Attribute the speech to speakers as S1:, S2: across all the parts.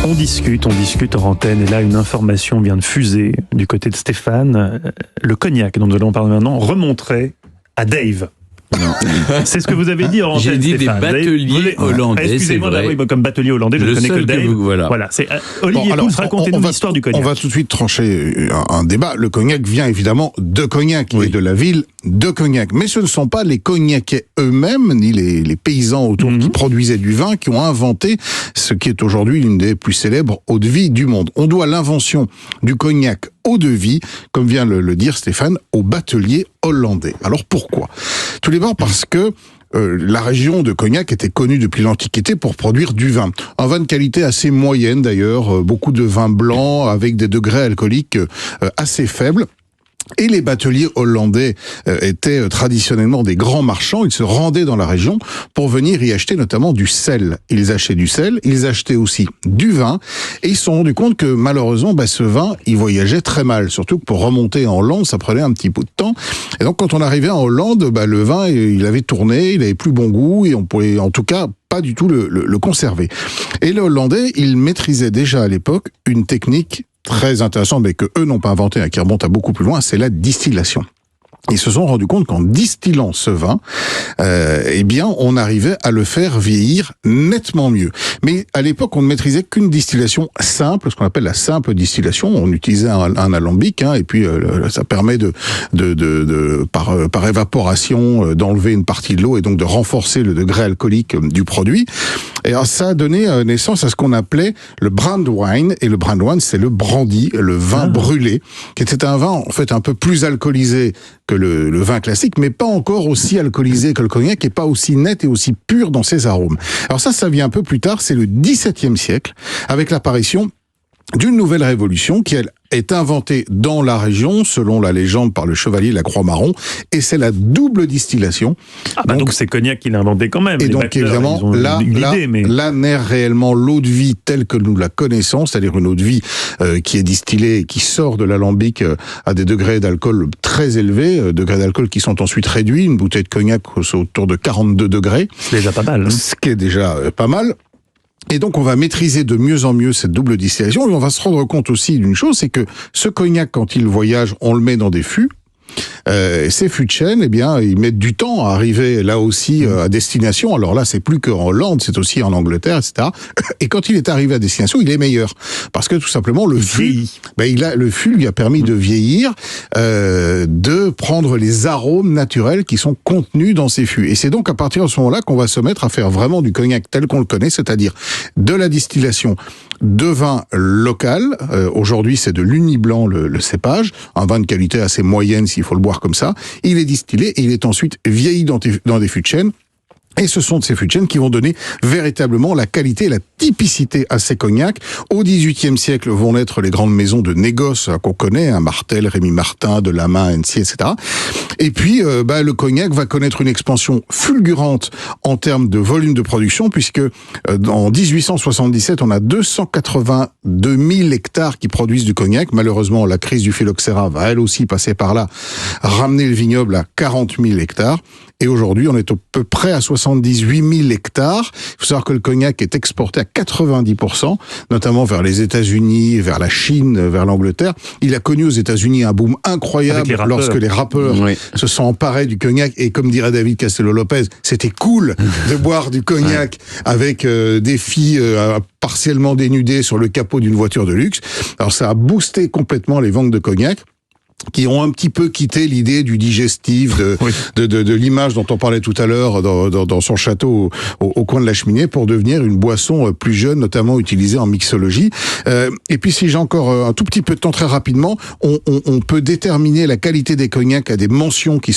S1: On discute en antenne, et là une information vient de fuser du côté de Stéphane. Le cognac dont nous allons parler maintenant remonterait à Dave. C'est ce que vous avez dit en antenne.
S2: J'ai dit
S1: Stéphane.
S2: des bateliers hollandais.
S1: Excusez-moi,
S2: c'est vrai.
S1: oui, comme batelier hollandais, je ne connais que Dave. Voilà, c'est Olivier Pouls, racontez-nous l'histoire du cognac.
S3: On va tout de suite trancher un débat. Le cognac vient évidemment de Cognac et de la ville de Cognac. Mais ce ne sont pas les cognacais eux-mêmes, ni les paysans autour qui produisaient du vin, qui ont inventé ce qui est aujourd'hui l'une des plus célèbres eaux-de-vie du monde. On doit l'invention du cognac eau-de-vie, comme vient le dire Stéphane, aux bateliers hollandais. Alors pourquoi ? Tout d'abord parce que la région de Cognac était connue depuis l'Antiquité pour produire du vin. Un vin de qualité assez moyenne d'ailleurs, beaucoup de vins blancs avec des degrés alcooliques assez faibles. Et les bateliers hollandais étaient traditionnellement des grands marchands. Ils se rendaient dans la région pour venir y acheter notamment du sel. Ils achetaient du sel, ils achetaient aussi du vin. Et ils se sont rendus compte que malheureusement, ce vin, il voyageait très mal. Surtout que pour remonter en Hollande, ça prenait un petit peu de temps. Et donc quand on arrivait en Hollande, le vin, il avait tourné, il avait plus bon goût et on pouvait en tout cas pas du tout le conserver. Et les Hollandais, ils maîtrisaient déjà à l'époque une technique très intéressante, mais que eux n'ont pas inventé, qui remonte à beaucoup plus loin, c'est la distillation. Ils se sont rendus compte qu'en distillant ce vin, on arrivait à le faire vieillir nettement mieux. Mais à l'époque, on ne maîtrisait qu'une distillation simple, ce qu'on appelle la simple distillation. On utilisait un alambic, et puis ça permet par évaporation d'enlever une partie de l'eau et donc de renforcer le degré alcoolique du produit. Et alors, ça a donné naissance à ce qu'on appelait le brandewijn. Et le brandewijn, c'est le brandy, le vin brûlé, qui était un vin en fait un peu plus alcoolisé que le vin classique, mais pas encore aussi alcoolisé que le cognac et pas aussi net et aussi pur dans ses arômes. Alors ça vient un peu plus tard, c'est le XVIIe siècle, avec l'apparition d'une nouvelle révolution qui, elle, est inventée dans la région, selon la légende, par le chevalier de la Croix-Marron, et c'est la double distillation.
S1: Donc c'est Cognac qui l'a inventé quand même.
S3: Et donc évidemment, là naît réellement l'eau de vie telle que nous la connaissons, c'est-à-dire une eau de vie qui est distillée et qui sort de l'alambic à des degrés d'alcool très élevés, degrés d'alcool qui sont ensuite réduits. Une bouteille de cognac autour de 42 degrés.
S1: C'est déjà pas mal.
S3: Ce qui est déjà pas mal. Et donc, on va maîtriser de mieux en mieux cette double distillation. Et on va se rendre compte aussi d'une chose, c'est que ce cognac, quand il voyage, on le met dans des fûts. Ces fûts de chêne, ils mettent du temps à arriver là aussi à destination. Alors là, c'est plus qu'en Hollande, c'est aussi en Angleterre, etc. Et quand il est arrivé à destination, il est meilleur parce que tout simplement le fût, le fût lui a permis de vieillir, de prendre les arômes naturels qui sont contenus dans ces fûts. Et c'est donc à partir de ce moment-là qu'on va se mettre à faire vraiment du cognac tel qu'on le connaît, c'est-à-dire de la distillation de vin local. Aujourd'hui, c'est de l'Uni blanc le cépage, un vin de qualité assez moyenne s'il faut le boire comme ça. Il est distillé et il est ensuite vieilli dans des fûts de chêne. Et ce sont ces fûts de chêne qui vont donner véritablement la qualité et la typicité à ces cognacs. Au XVIIIe siècle vont naître les grandes maisons de négoce qu'on connaît, Martel, Rémy Martin, Delamain, Hennessy, etc. Et puis, le cognac va connaître une expansion fulgurante en termes de volume de production, puisque en 1877, on a 282 000 hectares qui produisent du cognac. Malheureusement, la crise du phylloxéra va elle aussi passer par là, ramener le vignoble à 40 000 hectares. Et aujourd'hui, on est à peu près à 78 000 hectares. Il faut savoir que le cognac est exporté à 90%, notamment vers les États-Unis, vers la Chine, vers l'Angleterre. Il a connu aux États-Unis un boom incroyable lorsque les rappeurs se sont emparés du cognac. Et comme dirait David Castello-Lopez, c'était cool de boire du cognac avec des filles partiellement dénudées sur le capot d'une voiture de luxe. Alors ça a boosté complètement les ventes de cognac, qui ont un petit peu quitté l'idée du digestif, de l'image dont on parlait tout à l'heure dans son château au coin de la cheminée, pour devenir une boisson plus jeune, notamment utilisée en mixologie. Et puis si j'ai encore un tout petit peu de temps, très rapidement, on peut déterminer la qualité des cognacs à des mentions qui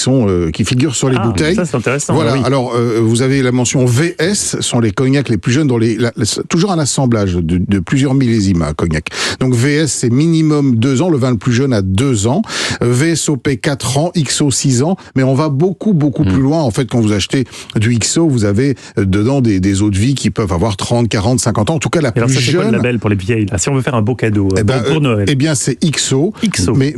S3: figurent sur les bouteilles.
S1: Ça c'est intéressant.
S3: Voilà. Alors vous avez la mention VS, sont les cognacs les plus jeunes, toujours un assemblage de plusieurs millésimes à cognac. Donc VS, c'est minimum 2 ans, le vin le plus jeune a 2 ans. VSOP 4 ans, XO 6 ans, mais on va beaucoup plus loin. En fait, quand vous achetez du XO, vous avez dedans des eaux de vie qui peuvent avoir 30, 40, 50 ans. En tout cas, la plus
S1: c'est quoi le
S3: jeune...
S1: label pour les vieilles, là, si on veut faire un beau cadeau pour Noël?
S3: Eh bien, c'est XO.
S1: XO.
S3: Mais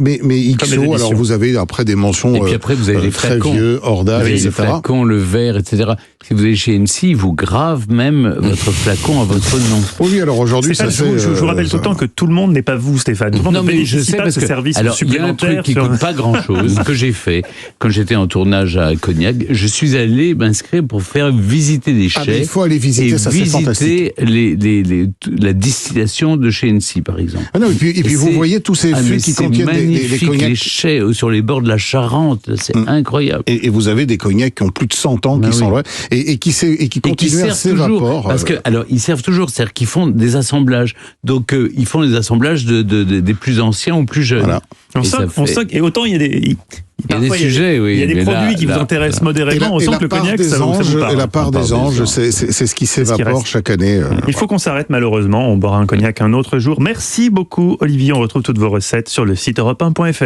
S3: XO, alors vous avez après des mentions
S2: et puis après, vous avez les
S3: très
S2: flacons.
S3: vieux, hors d'âge, etc.
S2: Les flacons, le verre, etc. Si vous allez chez NC, ils vous gravent même votre flacon à votre nom.
S3: Oui, alors aujourd'hui, ça
S1: je vous rappelle tout le temps que tout le monde n'est pas vous, Stéphane. Tout le monde
S2: Non,
S1: ne
S2: mais je
S1: bénéficie
S2: sais
S1: pas de
S2: parce
S1: ce
S2: que
S1: service
S2: alors il y a un
S1: supplémentaire.
S2: truc qui coûte pas grand-chose que j'ai fait quand j'étais en tournage à Cognac. Je suis allé m'inscrire pour faire visiter des chais.
S3: Il faut aller visiter, ça c'est fantastique.
S2: Visiter la distillation de chez NC, par exemple.
S3: Ah non, et puis vous voyez tous ces fûts qui contiennent des cognacs.
S2: Les chais sur les bords de la Charente, c'est incroyable.
S3: Et vous avez des cognacs qui ont plus de 100 ans, qui sont là, et qui continuent à s'évaporer.
S2: Parce que, alors, ils servent toujours, c'est-à-dire qu'ils font des assemblages. Donc, ils font des assemblages des plus anciens aux plus jeunes.
S3: Voilà.
S1: On sent, et autant il y a des...
S2: Il y a des sujets, oui.
S1: Il y a des produits qui vous intéressent modérément. On sent que le cognac, ça vous parle.
S3: Et la part des anges, c'est ce qui s'évapore chaque année.
S1: Il faut qu'on s'arrête malheureusement. On boira un cognac un autre jour. Merci beaucoup, Olivier. On retrouve toutes vos recettes sur le site europe1.fr.